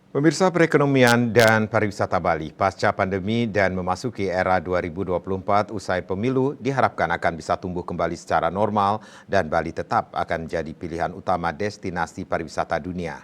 Pemirsa perekonomian dan pariwisata Bali pasca pandemi dan memasuki era 2024 usai pemilu diharapkan akan bisa tumbuh kembali secara normal dan Bali tetap akan menjadi pilihan utama destinasi pariwisata dunia.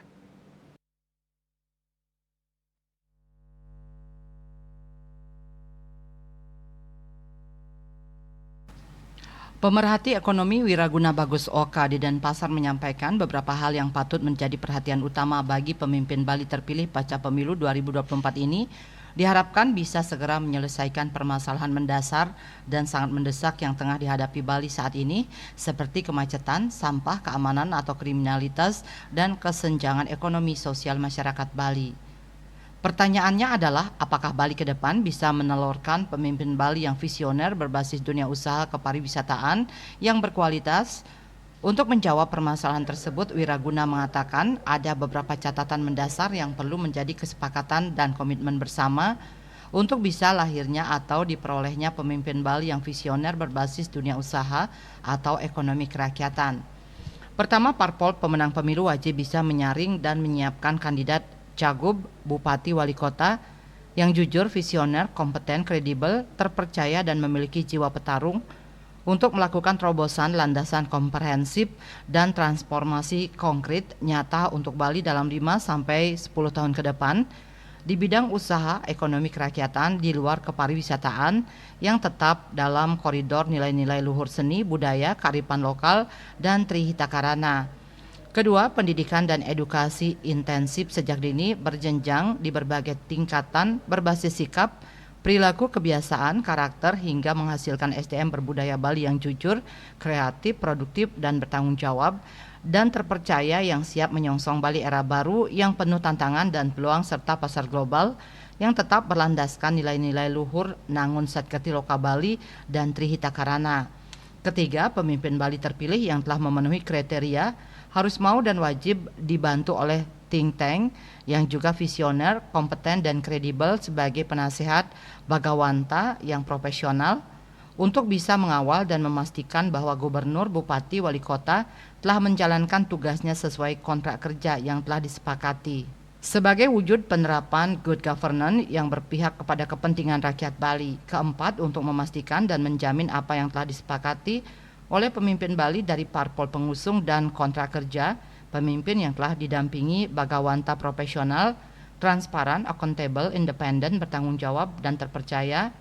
Pemerhati ekonomi Wiraguna Bagus Oka di Denpasar menyampaikan beberapa hal yang patut menjadi perhatian utama bagi pemimpin Bali terpilih pasca pemilu 2024 ini diharapkan bisa segera menyelesaikan permasalahan mendasar dan sangat mendesak yang tengah dihadapi Bali saat ini seperti kemacetan, sampah, keamanan atau kriminalitas, dan kesenjangan ekonomi sosial masyarakat Bali. Pertanyaannya adalah, apakah Bali ke depan bisa menelurkan pemimpin Bali yang visioner berbasis dunia usaha kepariwisataan yang berkualitas? Untuk menjawab permasalahan tersebut, Wiraguna mengatakan ada beberapa catatan mendasar yang perlu menjadi kesepakatan dan komitmen bersama untuk bisa lahirnya atau diperolehnya pemimpin Bali yang visioner berbasis dunia usaha atau ekonomi kerakyatan. Pertama, parpol pemenang pemilu wajib bisa menyaring dan menyiapkan kandidat cagup, bupati, wali kota yang jujur, visioner, kompeten, kredibel, terpercaya, dan memiliki jiwa petarung untuk melakukan terobosan landasan komprehensif dan transformasi konkret nyata untuk Bali dalam 5-10 tahun ke depan di bidang usaha ekonomi kerakyatan di luar kepariwisataan yang tetap dalam koridor nilai-nilai luhur seni, budaya, kearifan lokal, dan Trihita Karana. Kedua, pendidikan dan edukasi intensif sejak dini berjenjang di berbagai tingkatan berbasis sikap, perilaku, kebiasaan, karakter hingga menghasilkan SDM berbudaya Bali yang jujur, kreatif, produktif, dan bertanggung jawab dan terpercaya yang siap menyongsong Bali era baru yang penuh tantangan dan peluang serta pasar global yang tetap berlandaskan nilai-nilai luhur Nangun Satketi Loka Bali dan Trihita Karana. Ketiga, pemimpin Bali terpilih yang telah memenuhi kriteria harus mau dan wajib dibantu oleh think tank yang juga visioner, kompeten, dan kredibel sebagai penasehat Bagawanta yang profesional untuk bisa mengawal dan memastikan bahwa gubernur, bupati, wali kota telah menjalankan tugasnya sesuai kontrak kerja yang telah disepakati. Sebagai wujud penerapan good governance yang berpihak kepada kepentingan rakyat Bali. Keempat, untuk memastikan dan menjamin apa yang telah disepakati oleh pemimpin Bali dari parpol pengusung dan kontrak kerja, pemimpin yang telah didampingi Bagawanta profesional, transparan, accountable, independen, bertanggung jawab, dan terpercaya,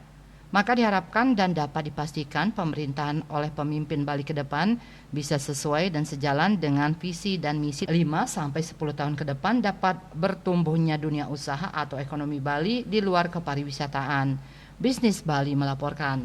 maka diharapkan dan dapat dipastikan pemerintahan oleh pemimpin Bali ke depan bisa sesuai dan sejalan dengan visi dan misi 5-10 tahun ke depan dapat bertumbuhnya dunia usaha atau ekonomi Bali di luar kepariwisataan. Bisnis Bali melaporkan.